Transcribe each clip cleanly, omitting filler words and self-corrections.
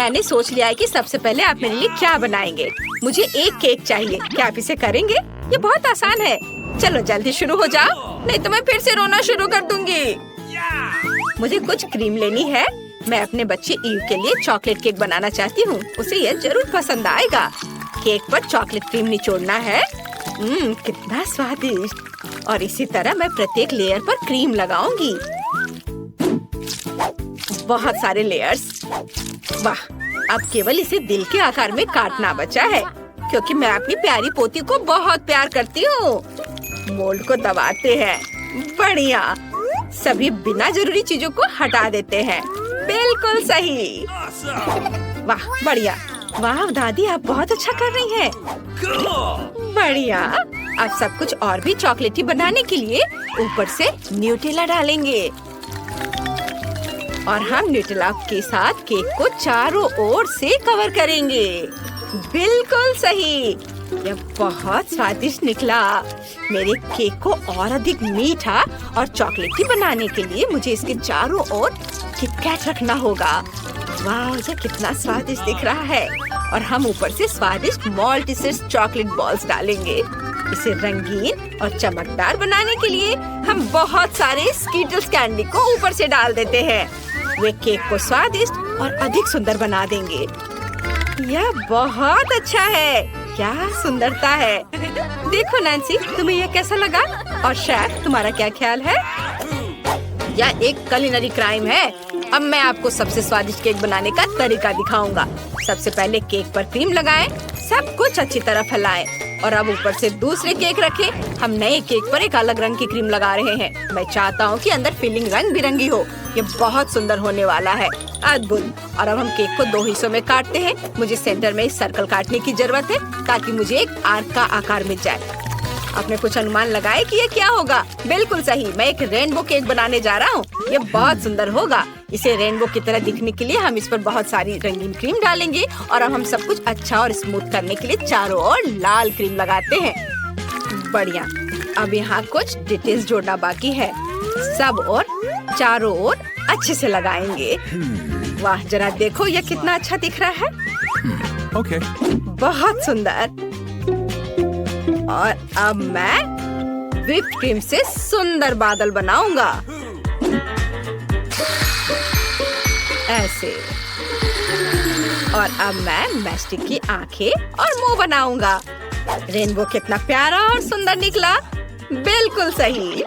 मैंने सोच लिया है कि सबसे पहले आप मेरे लिए क्या बनाएंगे। मुझे एक केक चाहिए, क्या आप इसे करेंगे? ये बहुत आसान है। चलो जल्दी शुरू हो जाओ, नहीं तो मैं फिर से रोना शुरू कर दूंगी। मुझे कुछ क्रीम लेनी है। मैं अपने बच्चे ईव के लिए चॉकलेट केक बनाना चाहती हूँ। उसे यह जरूर पसंद आएगा। केक पर चॉकलेट क्रीम निचोड़ना है। कितना स्वादिष्ट। और इसी तरह मैं प्रत्येक लेयर पर क्रीम लगाऊंगी। बहुत सारे लेयर्स। वाह, अब केवल इसे दिल के आकार में काटना बचा है, क्योंकि मैं अपनी प्यारी पोती को बहुत प्यार करती हूँ। मोल्ड को दबाते हैं। बढ़िया। सभी बिना जरूरी चीजों को हटा देते हैं। बिल्कुल सही। वाह, बढ़िया। वाह दादी, आप बहुत अच्छा कर रही हैं। बढ़िया। अब सब कुछ और भी चॉकलेटी बनाने के लिए ऊपर से न्यूटेला डालेंगे और हम न्यूटेला के साथ केक को चारों ओर से कवर करेंगे। बिल्कुल सही। यह बहुत स्वादिष्ट निकला। मेरे केक को और अधिक मीठा और चॉकलेटी बनाने के लिए मुझे इसके चारों ओर किटकैट रखना होगा। वाह, ये कितना स्वादिष्ट दिख रहा है। और हम ऊपर से स्वादिष्ट मॉल्टिसर्स चॉकलेट बॉल्स डालेंगे। इसे रंगीन और चमकदार बनाने के लिए हम बहुत सारे स्कीटल्स कैंडी को ऊपर से डाल देते हैं। वे केक को स्वादिष्ट और अधिक सुंदर बना देंगे। यह बहुत अच्छा है। क्या सुंदरता है। देखो नैन्सी, तुम्हें यह कैसा लगा? और शेफ, तुम्हारा क्या ख्याल है? यह एक कुलिनरी क्राइम है। अब मैं आपको सबसे स्वादिष्ट केक बनाने का तरीका दिखाऊंगा। सबसे पहले केक पर क्रीम लगाएं, सब कुछ अच्छी तरह फैलाएं और अब ऊपर से दूसरे केक रखें। हम नए केक पर एक अलग रंग की क्रीम लगा रहे हैं। मैं चाहता हूँ कि अंदर फिलिंग रंग बिरंगी हो। ये बहुत सुंदर होने वाला है। अद्भुत। और अब हम केक को 2 हिस्सों में काटते हैं। मुझे सेंटर में एक सर्कल काटने की जरूरत है ताकि मुझे एक आर्क का आकार मिल जाए। आपने कुछ अनुमान लगाए कि ये क्या होगा? बिल्कुल सही, मैं एक रेनबो केक बनाने जा रहा हूँ। ये बहुत सुंदर होगा। इसे रेनबो की तरह दिखने के लिए हम इस पर बहुत सारी रंगीन क्रीम डालेंगे और अब हम सब कुछ अच्छा और स्मूथ करने के लिए चारों ओर लाल क्रीम लगाते हैं। बढ़िया। अब यहाँ कुछ डिटेल्स जोड़ना बाकी है। सब और चारों ओर अच्छे से लगाएंगे। वाह, जरा देखो यह कितना अच्छा दिख रहा है। ओके। बहुत सुंदर। और अब मैं व्हिप्ड क्रीम से सुंदर बादल बनाऊंगा। ऐसे। और अब मैं मैस्टिक की आंखें और मुंह बनाऊंगा। रेनबो कितना प्यारा और सुंदर निकला। बिल्कुल सही।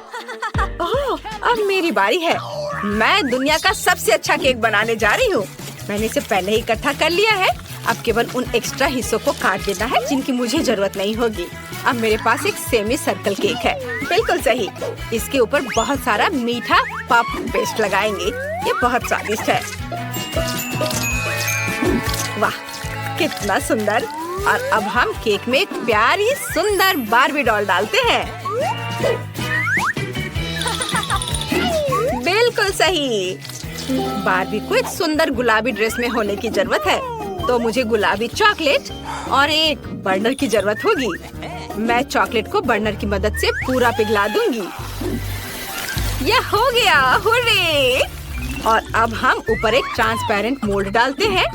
ओह, अब मेरी बारी है। मैं दुनिया का सबसे अच्छा केक बनाने जा रही हूँ। मैंने इसे पहले ही इकट्ठा कर लिया है। अब केवल उन एक्स्ट्रा हिस्सों को काट देना है जिनकी मुझे जरूरत नहीं होगी। अब मेरे पास एक सेमी सर्कल केक है। बिल्कुल सही। इसके ऊपर बहुत सारा मीठा पफ पेस्ट लगाएंगे। ये बहुत स्वादिष्ट है। वाह, कितना सुंदर। और अब हम केक में एक प्यारी सुंदर बार्बी डॉल डालते हैं। बिल्कुल सही। बार्बी को एक सुंदर गुलाबी ड्रेस में होने की जरूरत है, तो मुझे गुलाबी चॉकलेट और एक बर्नर की जरूरत होगी। मैं चॉकलेट को बर्नर की मदद से पूरा पिघला दूंगी। यह हो गया। हुर्रे! और अब हम ऊपर एक ट्रांसपेरेंट मोल्ड डालते हैं।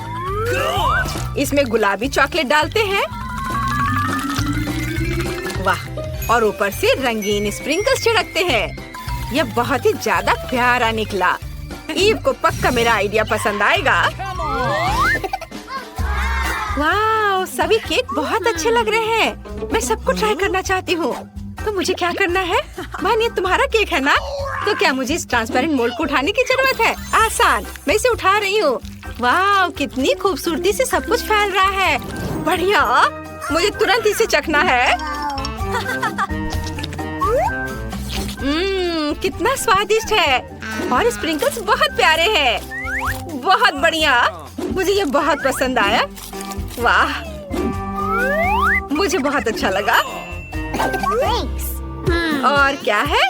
इसमें गुलाबी चॉकलेट डालते हैं। वाह! और ऊपर से रंगीन स्प्रिंकल्स छिड़कते हैं। यह बहुत ही ज्यादा प्यारा निकला। ईव को पक्का मेरा आइडिया पसंद आएगा। वाह, सभी केक बहुत अच्छे लग रहे हैं। मैं सबको ट्राई करना चाहती हूँ। तो मुझे क्या करना है? बहन, ये तुम्हारा केक है ना? तो क्या मुझे इस ट्रांसपेरेंट मोल्ड को उठाने की जरूरत है? आसान, मैं इसे उठा रही हूँ। वाह, कितनी खूबसूरती से सब कुछ फैल रहा है। बढ़िया, मुझे तुरंत इसे चखना है। कितना स्वादिष्ट है और स्प्रिंकल्स बहुत प्यारे हैं। बहुत बढ़िया, मुझे ये बहुत पसंद आया। वाह, मुझे बहुत अच्छा लगा। और क्या है?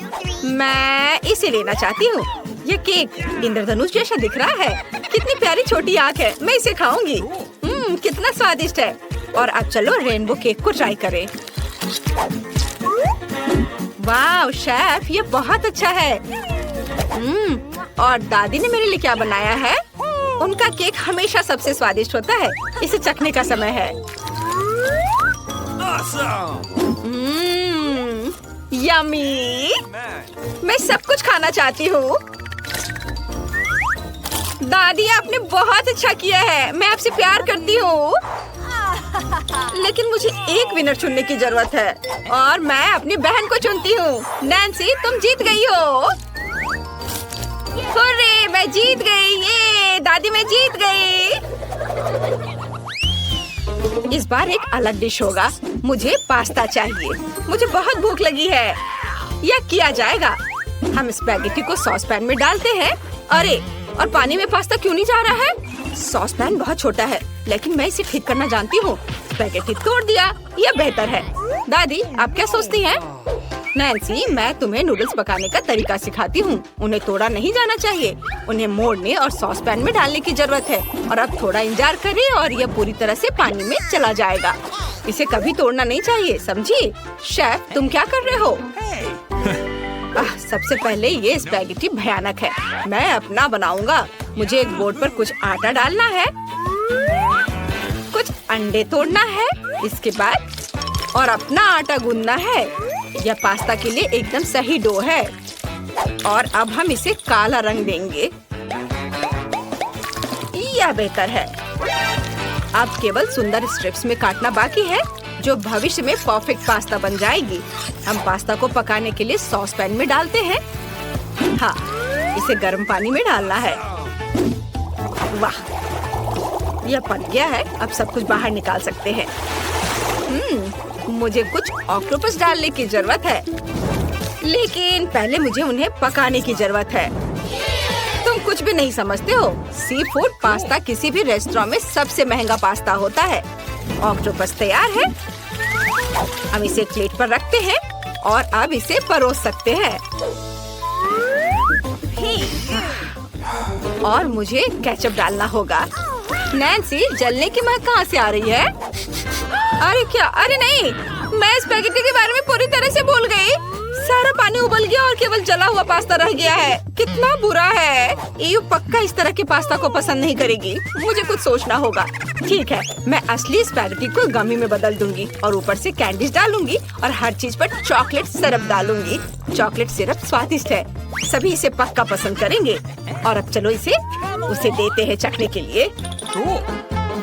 मैं इसे लेना चाहती हूँ। ये केक इंद्रधनुष जैसा दिख रहा है। कितनी प्यारी छोटी आँख है। मैं इसे खाऊंगी। कितना स्वादिष्ट है। और अब चलो रेनबो केक को ट्राई करें। वाह शेफ, ये बहुत अच्छा है। और दादी ने मेरे लिए क्या बनाया है? उनका केक हमेशा सबसे स्वादिष्ट होता है। इसे चखने का समय है। यम्मी! मैं सब कुछ खाना चाहती हूँ। दादी, आपने बहुत अच्छा किया है। मैं आपसे प्यार करती हूँ। लेकिन मुझे एक विनर चुनने की जरूरत है और मैं अपनी बहन को चुनती हूँ। नैन्सी, तुम जीत गई हो। हुर्रे, मैं जीत गई। ये दादी, मैं जीत गई। इस बार एक अलग डिश होगा। मुझे पास्ता चाहिए। मुझे बहुत भूख लगी है। यह किया जाएगा। हम स्पैगेटी को सॉस पैन में डालते हैं। अरे, और पानी में पास्ता क्यों नहीं जा रहा है? सॉस पैन बहुत छोटा है, लेकिन मैं इसे ठीक करना जानती हूँ। स्पैगेटी तोड़ दिया। यह बेहतर है। दादी, आप क्या सोचती हैं? नैन्सी, मैं तुम्हें नूडल्स पकाने का तरीका सिखाती हूँ। उन्हें तोड़ा नहीं जाना चाहिए। उन्हें मोड़ने और सॉस पैन में डालने की जरूरत है। और अब थोड़ा इंतजार करें और यह पूरी तरह से पानी में चला जाएगा। इसे कभी तोड़ना नहीं चाहिए, समझी? शेफ, तुम क्या कर रहे हो? सबसे पहले ये स्पैगेटी भयानक है। मैं अपना बनाऊंगा। मुझे एक बोर्ड पर कुछ आटा डालना है, कुछ अंडे तोड़ना है, इसके बाद और अपना आटा गूंदना है। यह पास्ता के लिए एकदम सही डो है। और अब हम इसे काला रंग देंगे। यह बेहतर है। अब केवल सुंदर स्ट्रिप्स में काटना बाकी है, जो भविष्य में परफेक्ट पास्ता बन जाएगी। हम पास्ता को पकाने के लिए सॉस पैन में डालते हैं। हाँ, इसे गर्म पानी में डालना है। वाह, यह पक गया है। अब सब कुछ बाहर निकाल सकते हैं। मुझे कुछ ऑक्टोपस डालने की जरूरत है, लेकिन पहले मुझे उन्हें पकाने की जरूरत है। तुम कुछ भी नहीं समझते हो। सी फूड पास्ता किसी भी रेस्टोरेंट में सबसे महंगा पास्ता होता है। ऑक्टोपस तैयार है। हम इसे एक प्लेट पर रखते हैं और अब इसे परोस सकते हैं। और मुझे केचप डालना होगा। नैन्सी, जलने की महक कहाँ से आ रही है? अरे क्या? अरे नहीं, मैं स्पैगेटी के बारे में पूरी तरह से भूल गई। सारा पानी उबल गया और केवल जला हुआ पास्ता रह गया है। कितना बुरा है। ईव पक्का इस तरह के पास्ता को पसंद नहीं करेगी। मुझे कुछ सोचना होगा। ठीक है, मैं असली स्पैगेटी को गमी में बदल दूंगी और ऊपर से कैंडीज डालूंगी और हर चीज पर चॉकलेट सिरप डालूंगी। चॉकलेट सिरप स्वादिष्ट है। सभी इसे पक्का पसंद करेंगे। और अब चलो उसे देते हैं चखने के लिए।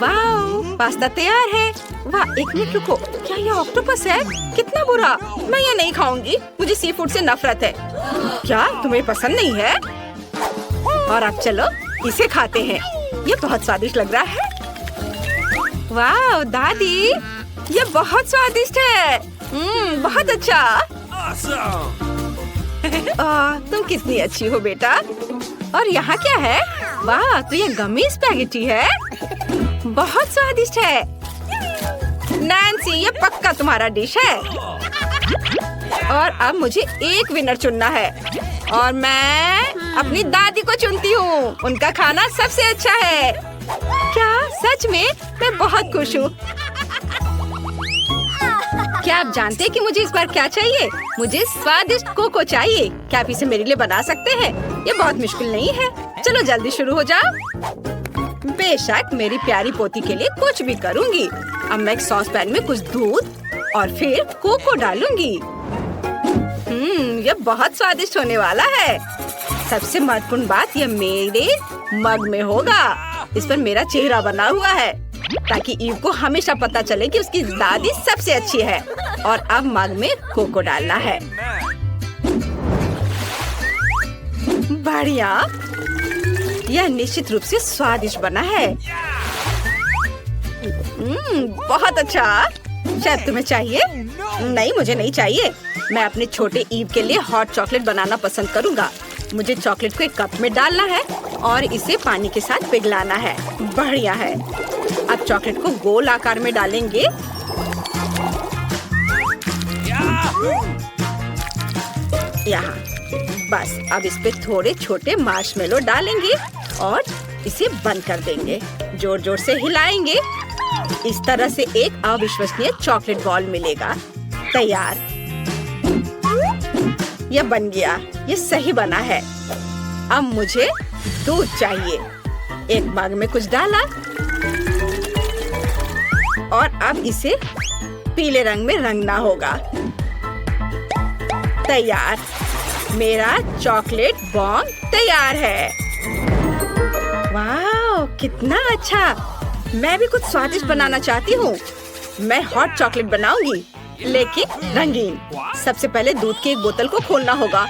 वाह, पास्ता तैयार है। वाह, एक मिनट रुको, क्या यह ऑक्टोपस है? कितना बुरा। मैं यह नहीं खाऊंगी। मुझे सी फूड से नफरत है। क्या तुम्हें पसंद नहीं है? और अब चलो इसे खाते हैं। यह बहुत स्वादिष्ट लग रहा है। वाह दादी, यह बहुत स्वादिष्ट है। बहुत अच्छा। तुम कितनी अच्छी हो बेटा। और यहाँ क्या है? वाह, तो यह गमी स्पैगेटी है। बहुत स्वादिष्ट है। नैन्सी, ये पक्का तुम्हारा डिश है। और अब मुझे एक विनर चुनना है और मैं अपनी दादी को चुनती हूँ। उनका खाना सबसे अच्छा है। क्या सच में? मैं बहुत खुश हूँ। क्या आप जानते हैं कि मुझे इस बार क्या चाहिए? मुझे स्वादिष्ट कोको चाहिए। क्या आप इसे मेरे लिए बना सकते हैं? ये बहुत मुश्किल नहीं है। चलो जल्दी शुरू हो जाओ। बेशक, मेरी प्यारी पोती के लिए कुछ भी करूँगी। अब मैं एक सॉस पैन में कुछ दूध और फिर कोको डालूंगी। यह बहुत स्वादिष्ट होने वाला है। सबसे महत्वपूर्ण बात, यह मेरे मग में होगा। इस पर मेरा चेहरा बना हुआ है ताकि ईव को हमेशा पता चले कि उसकी दादी सबसे अच्छी है। और अब मग में कोको डालना है। बढ़िया, यह निश्चित रूप से स्वादिष्ट बना है। बहुत अच्छा। शायद तुम्हें चाहिए? नहीं, मुझे नहीं चाहिए। मैं अपने छोटे ईव के लिए हॉट चॉकलेट बनाना पसंद करूँगा। मुझे चॉकलेट को एक कप में डालना है और इसे पानी के साथ पिघलाना है। बढ़िया है। अब चॉकलेट को गोल आकार में डालेंगे। यहाँ बस। अब इस पे थोड़े छोटे मार्शमेलो डालेंगे और इसे बंद कर देंगे। जोर जोर से हिलाएंगे। इस तरह से एक अविश्वसनीय चॉकलेट बॉल मिलेगा। तैयार। यह बन गया। यह सही बना है। अब मुझे दूध चाहिए। एक मग में कुछ डाला और अब इसे पीले रंग में रंगना होगा। तैयार, मेरा चॉकलेट बॉम्ब तैयार है। वाह, कितना अच्छा। मैं भी कुछ स्वादिष्ट बनाना चाहती हूँ। मैं हॉट चॉकलेट बनाऊंगी, लेकिन रंगीन। सबसे पहले दूध की एक बोतल को खोलना होगा।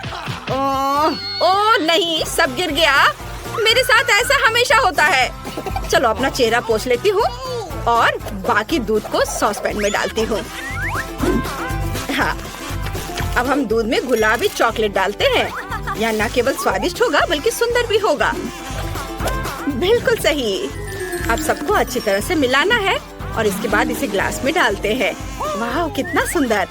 ओह नहीं, सब गिर गया। मेरे साथ ऐसा हमेशा होता है। चलो अपना चेहरा पोंछ लेती हूँ और बाकी दूध को सॉसपैन में डालती हूँ। हाँ, अब हम दूध में गुलाबी चॉकलेट डालते हैं। यह न केवल स्वादिष्ट होगा बल्कि सुंदर भी होगा। बिल्कुल सही। अब सबको अच्छी तरह से मिलाना है और इसके बाद इसे ग्लास में डालते हैं। वाह, कितना सुंदर।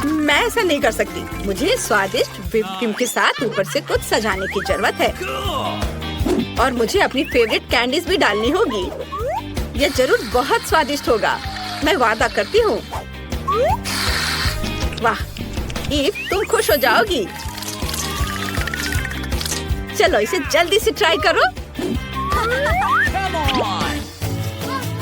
मैं ऐसा नहीं कर सकती। मुझे स्वादिष्ट व्हिप्ड क्रीम के साथ ऊपर से कुछ सजाने की जरूरत है और मुझे अपनी फेवरेट कैंडीज भी डालनी होगी। यह जरूर बहुत स्वादिष्ट होगा, मैं वादा करती हूँ। वाह ईव, तुम खुश हो जाओगी। चलो इसे जल्दी से ट्राई करो।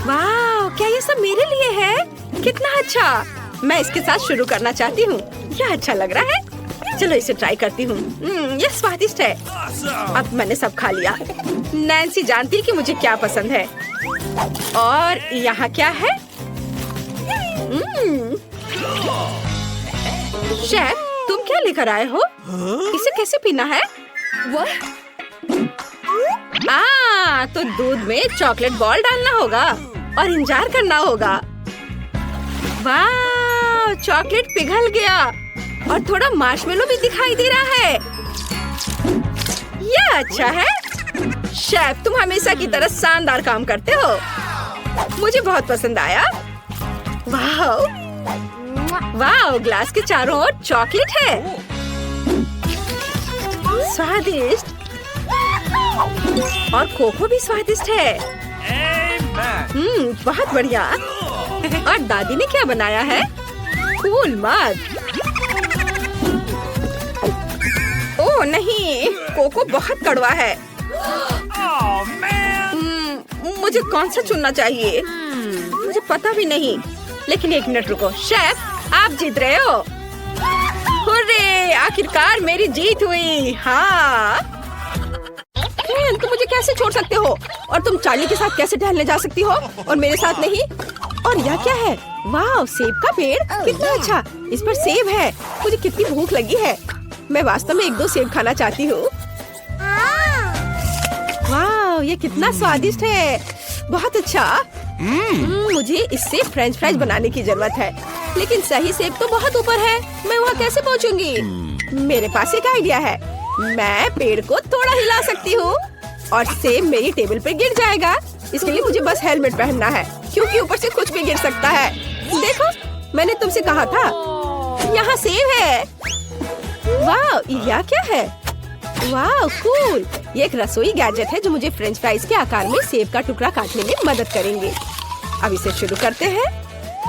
वाह, क्या ये सब मेरे लिए है? कितना अच्छा। मैं इसके साथ शुरू करना चाहती हूँ। यह अच्छा लग रहा है। चलो इसे ट्राई करती हूँ। यह स्वादिष्ट है। अब मैंने सब खा लिया। नैन्सी जानती है कि मुझे क्या पसंद है। और यहाँ क्या है? शेफ, तुम क्या लेकर आए हो? इसे कैसे पीना है? तो दूध में चॉकलेट बॉल डालना होगा और इंतजार करना होगा। वाह, चॉकलेट पिघल गया और थोड़ा मार्शमेलो भी दिखाई दे रहा है। यह अच्छा है। शेफ, तुम हमेशा की तरह शानदार काम करते हो। मुझे बहुत पसंद आया। वाह वाह, ग्लास के चारों ओर चॉकलेट है। स्वादिष्ट और कोको भी स्वादिष्ट है। बहुत बढ़िया। और दादी ने क्या बनाया है? कूल मग। ओह नहीं, कोको बहुत कड़वा है। मुझे कौन सा चुनना चाहिए? मुझे पता भी नहीं। लेकिन एक मिनट रुको। शेफ, आप जीत रहे हो। हुर्रे, आखिरकार मेरी जीत हुई। हाँ, तुम मुझे कैसे छोड़ सकते हो? और तुम चार्ली के साथ कैसे टहलने जा सकती हो और मेरे साथ नहीं? और यह क्या है? वाह, सेब का पेड़। कितना अच्छा। इस पर सेब है। मुझे कितनी भूख लगी है। मैं वास्तव में 1-2 सेब खाना चाहती हूँ। वाह, ये कितना स्वादिष्ट है। बहुत अच्छा। मुझे इससे फ्रेंच फ्राइज बनाने की जरूरत है, लेकिन सही सेब तो बहुत ऊपर है। मैं वहाँ कैसे पहुँचूंगी? मेरे पास एक आइडिया है। मैं पेड़ को थोड़ा हिला सकती हूँ और सेब मेरी टेबल पर गिर जाएगा। इसके लिए मुझे बस हेलमेट पहनना है, क्योंकि ऊपर से कुछ भी गिर सकता है। देखो, मैंने तुमसे कहा था। यहाँ सेब है। वाह, यह क्या है? वाह कूल। ये एक रसोई गैजेट है जो मुझे फ्रेंच फ्राइज के आकार में सेब का टुकड़ा काटने में मदद करेंगे। अब इसे शुरू करते हैं।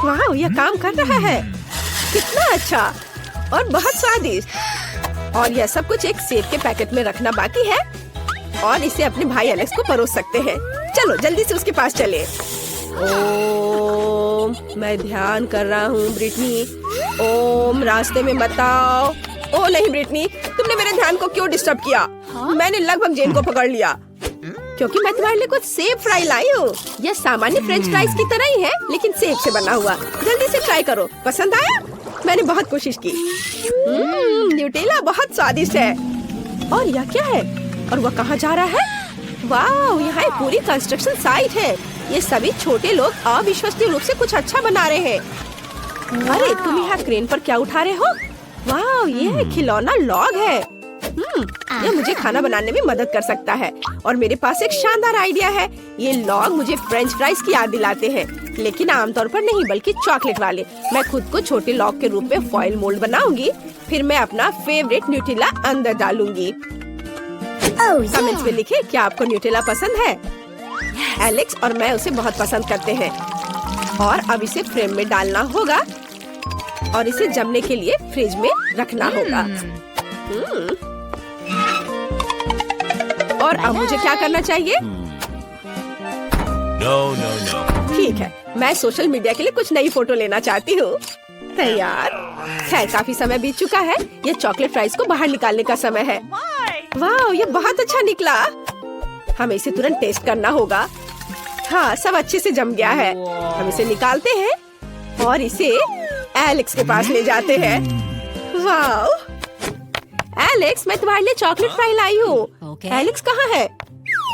वाह, यह काम कर रहा है। कितना अच्छा और बहुत स्वादिष्ट। और यह सब कुछ एक सेब के पैकेट में रखना बाकी है और इसे अपने भाई एलेक्स को परोस सकते हैं। चलो जल्दी से उसके पास चले। ओम, मैं ध्यान कर रहा हूँ ब्रिटनी। ओम, रास्ते में मत आओ। ओ नहीं ब्रिटनी, तुमने मेरे ध्यान को क्यों डिस्टर्ब किया? मैंने लगभग जेन को पकड़ लिया, क्योंकि मैं तुम्हारे लिए कुछ सेब फ्राई लाई हूँ। यह सामान्य फ्रेंच फ्राइज की तरह ही है, लेकिन सेब से बना हुआ। जल्दी से ट्राई करो। पसंद आया? मैंने बहुत कोशिश की। न्यूटेला बहुत स्वादिष्ट है। और यह क्या है? और वह कहाँ जा रहा है? वाह, यहाँ एक पूरी कंस्ट्रक्शन साइट है। ये सभी छोटे लोग अविश्वसनीय रूप से कुछ अच्छा बना रहे हैं। अरे, तुम यहाँ क्रेन पर क्या उठा रहे हो? वाह, ये खिलौना लॉग है। यह मुझे खाना बनाने में मदद कर सकता है। और मेरे पास एक शानदार आइडिया है। ये लॉग मुझे फ्रेंच फ्राइज की याद दिलाते हैं, लेकिन आमतौर पर नहीं बल्कि चॉकलेट वाले। मैं खुद को छोटे लॉग के रूप में फॉइल मोल्ड बनाऊंगी, फिर मैं अपना फेवरेट न्यूटेला अंदर डालूंगी। कमेंट्स में लिखें क्या आपको न्यूटेला पसंद है। एलेक्स और मैं उसे बहुत पसंद करते हैं। और अब इसे फ्रेम में डालना होगा और इसे जमने के लिए फ्रिज में रखना होगा। और अब मुझे क्या करना चाहिए? No. ठीक है, मैं सोशल मीडिया के लिए कुछ नई फोटो लेना चाहती हूँ। तैयार। खैर काफी समय बीत चुका है। ये चॉकलेट फ्राइज को बाहर निकालने का समय है। वाह, ये बहुत अच्छा निकला। हमें इसे तुरंत टेस्ट करना होगा। हाँ, सब अच्छे से जम गया है। हम इसे निकालते हैं और इसे एलेक्स के पास ले जाते हैं। वाह, एलेक्स, मैं तुम्हारे लिए चॉकलेट फ्राई लाई हूँ। एलेक्स कहाँ है?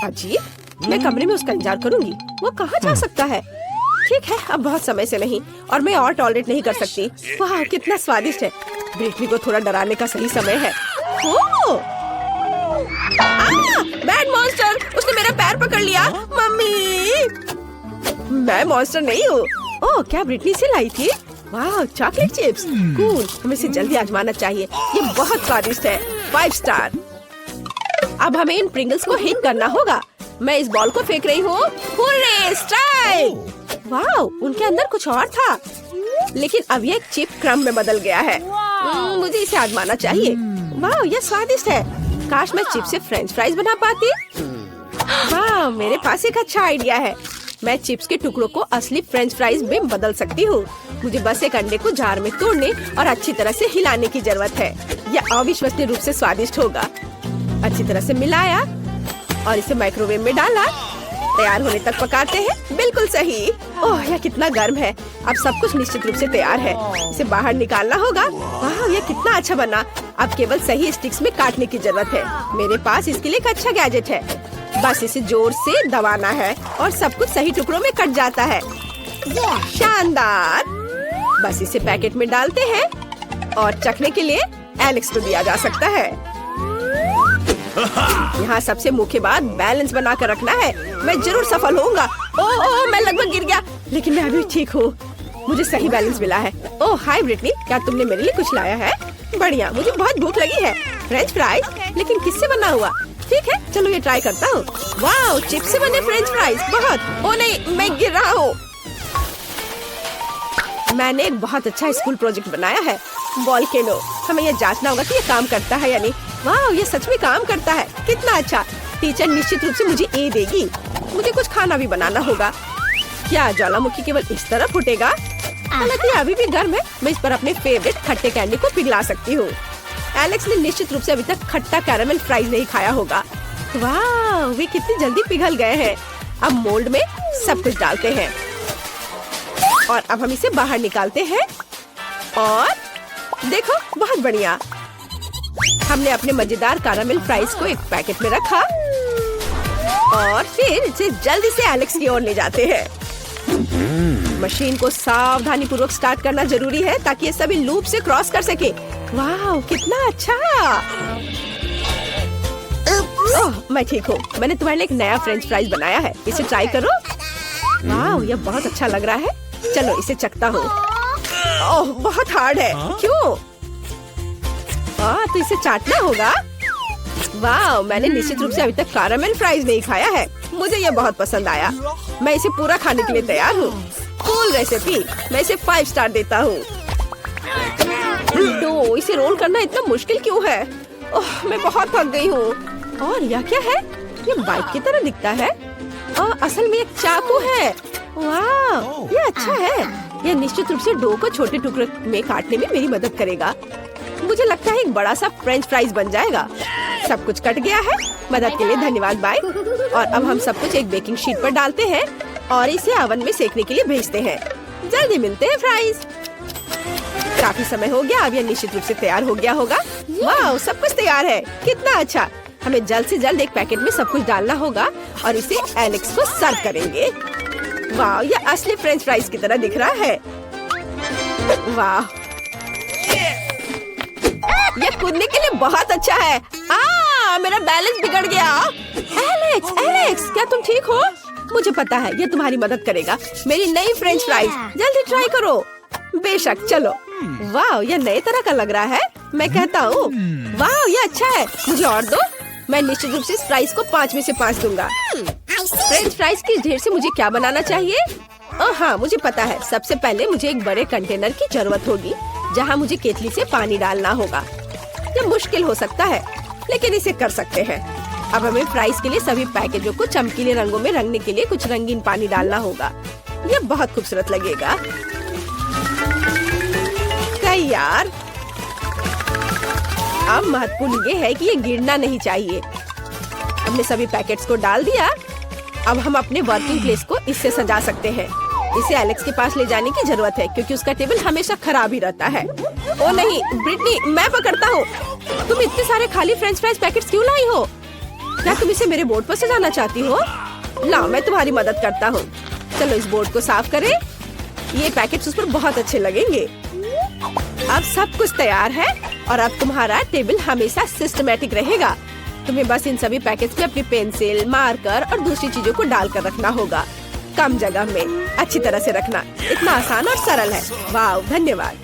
अजीब, मैं कमरे में उसका इंतजार करूंगी। वो कहाँ जा सकता है? ठीक है, अब बहुत समय से नहीं और मैं और टॉलरेट नहीं कर सकती। वाह, कितना स्वादिष्ट है। ब्रिटनी को थोड़ा डराने का सही समय है। ओह! बैड मॉन्स्टर, उसने मेरा पैर पकड़ लिया। मम्मी, मैं मॉन्स्टर नहीं हूँ। ओह, क्या ब्रिटनी से लाई थी? वाह, चॉकलेट चिप्स, कूल। हमें इसे जल्दी आजमाना चाहिए। ये बहुत स्वादिष्ट है। 5 स्टार। अब हमें इन प्रिंगल्स को हिट करना होगा। मैं इस बॉल को फेंक रही हूँ। Hurray, strike! वाह, उनके अंदर कुछ और था, लेकिन अब ये एक चिप क्रम में बदल गया है। मुझे इसे आजमाना चाहिए। वाह, ये स्वादिष्ट है। काश मैं चिप से फ्रेंच फ्राइज बना पाती। वाह, मेरे पास एक अच्छा आइडिया है। मैं चिप्स के टुकड़ों को असली फ्रेंच फ्राइज में बदल सकती हूँ। मुझे बस एक अंडे को जार में तोड़ने और अच्छी तरह से हिलाने की जरूरत है। यह अविश्वसनीय रूप से स्वादिष्ट होगा। अच्छी तरह से मिलाया और इसे माइक्रोवेव में डाला। तैयार होने तक पकाते हैं। बिल्कुल सही। ओह, यह कितना गर्म है। अब सब कुछ निश्चित रूप से तैयार है। इसे बाहर निकालना होगा। वाह, यह कितना अच्छा बना। अब केवल सही स्टिक्स में काटने की जरूरत है। मेरे पास इसके लिए एक अच्छा गैजेट है। बस इसे जोर से दबाना है और सब कुछ सही टुकड़ों में कट जाता है। शानदार। बस इसे पैकेट में डालते हैं और चखने के लिए एलेक्स को दिया जा सकता है। यहाँ सबसे मुख्य बात बैलेंस बना कर रखना है। मैं जरूर सफल होऊंगा। ओह, मैं लगभग गिर गया, लेकिन मैं अभी ठीक हूँ। मुझे सही बैलेंस मिला है। ओह, हाय ब्रिटनी, क्या तुमने मेरे लिए कुछ लाया है? बढ़िया, मुझे बहुत भूख लगी है। फ्रेंच फ्राइज, लेकिन किससे बना हुआ? ठीक है, चलो ये ट्राई करता हूँ। वाह, चिप्स से बने फ्रेंच फ्राइज, बहुत। ओह नहीं, मैं गिर रहा हूँ। मैंने एक बहुत अच्छा स्कूल प्रोजेक्ट बनाया है, वॉल्केनो। हमें यह जांचना होगा कि ये काम करता है या नहीं। वाह, ये सच में काम करता है। कितना अच्छा। टीचर निश्चित रूप से मुझे ए देगी। मुझे कुछ खाना भी बनाना होगा। क्या ज्वालामुखी केवल इस तरह फूटेगा? हालांकि अभी भी गर्म है। मैं इस पर अपने फेवरेट खट्टे कैंडी को पिघला सकती हूँ। एलेक्स ने निश्चित रूप से अभी तक खट्टा कैरामेल फ्राइज नहीं खाया होगा। वाह, वे कितनी जल्दी पिघल गए हैं। अब मोल्ड में सब कुछ डालते हैं और अब हम इसे बाहर निकालते हैं। और देखो, बहुत बढ़िया। हमने अपने मजेदार कैरामेल फ्राइज को एक पैकेट में रखा और फिर इसे जल्दी से एलेक्स की ओर ले जाते हैं। मशीन को सावधानी पूर्वक स्टार्ट करना जरूरी है ताकि ये सभी लूप से क्रॉस कर सके। वाह, कितना अच्छा। ओह, मैं ठीक हूँ। मैंने तुम्हारे लिए एक नया फ्रेंच फ्राइज बनाया है। इसे ट्राई करो। वाह, यह बहुत अच्छा लग रहा है। चलो इसे चखता हूँ। ओह, बहुत हार्ड है। क्यों? तो इसे चाटना होगा। वाह, मैंने निश्चित रूप से अभी तक कैरामेल फ्राइज नहीं खाया है। मुझे यह बहुत पसंद आया। मैं इसे पूरा खाने के लिए तैयार हूँ। Cool recipe. मैं इसे 5 स्टार देता हूँ। तो इसे रोल करना इतना मुश्किल क्यों है? ओह, मैं बहुत थक गई हूँ। और यह क्या है? ये बाइक की तरह दिखता है। असल में एक चाकू है। वाह, ये अच्छा है। यह निश्चित रूप से डो को छोटे टुकड़ों में काटने में मेरी मदद करेगा। मुझे लगता है एक बड़ा सा फ्रेंच फ्राइज बन जाएगा। सब कुछ कट गया है। मदद के लिए धन्यवाद, बाय। और अब हम सब कुछ एक बेकिंग शीट पर डालते हैं और इसे ओवन में सेकने के लिए भेजते हैं। जल्दी मिलते हैं फ्राइज। काफी समय हो गया। अब यह निश्चित रूप से तैयार हो गया होगा। वाह, सब कुछ तैयार है। कितना अच्छा। हमें जल्द से जल्द एक पैकेट में सब कुछ डालना होगा और इसे एलेक्स को सर्व करेंगे। वाह, यह असली फ्रेंच फ्राइज की तरह दिख रहा है। वाह, यह कूदने के लिए बहुत अच्छा है। मेरा बैलेंस बिगड़ गया। एलेक्स, एलेक्स, क्या तुम ठीक हो? मुझे पता है यह तुम्हारी मदद करेगा। मेरी नई फ्रेंच फ्राइज, जल्दी ट्राई करो। बेशक, चलो। वाह, यह नए तरह का लग रहा है। मैं कहता हूँ, वाह, यह अच्छा है। मुझे और दो। मैं निश्चित रूप से इस फ्राइज को 5 में से 5 दूंगा। फ्रेंच फ्राइज की ढेर से मुझे क्या बनाना चाहिए? हाँ, मुझे पता है। सबसे पहले मुझे एक बड़े कंटेनर की जरूरत होगी जहाँ मुझे केतली से पानी डालना होगा। यह मुश्किल हो सकता है, लेकिन इसे कर सकते हैं। अब हमें फ्राइज के लिए सभी पैकेजों को चमकीले रंगों में रंगने के लिए कुछ रंगीन पानी डालना होगा। ये बहुत खूबसूरत लगेगा। तैयार। अब महत्वपूर्ण ये है कि ये गिरना नहीं चाहिए। हमने सभी पैकेट्स को डाल दिया। अब हम अपने वर्किंग प्लेस को इससे सजा सकते हैं। इसे एलेक्स के पास ले जाने की जरूरत है क्योंकि उसका टेबल हमेशा खराब ही रहता है। ओ नहीं ब्रिटनी, मैं पकड़ता हूँ। तुम इतने सारे खाली फ्रेंच फ्राइज पैकेट्स क्यों लाई हो? क्या तुम इसे मेरे बोर्ड पर सजाना चाहती हो? लाओ, मैं तुम्हारी मदद करता हूँ। चलो इस बोर्ड को साफ करें। ये पैकेट्स उस पर बहुत अच्छे लगेंगे। अब सब कुछ तैयार है और अब तुम्हारा टेबल हमेशा सिस्टमैटिक रहेगा। तुम्हें बस इन सभी पैकेट्स में अपनी पेंसिल, मार्कर और दूसरी चीजों को डालकर रखना होगा। कम जगह में अच्छी तरह से रखना। इतना आसान और सरल है। वाह, धन्यवाद।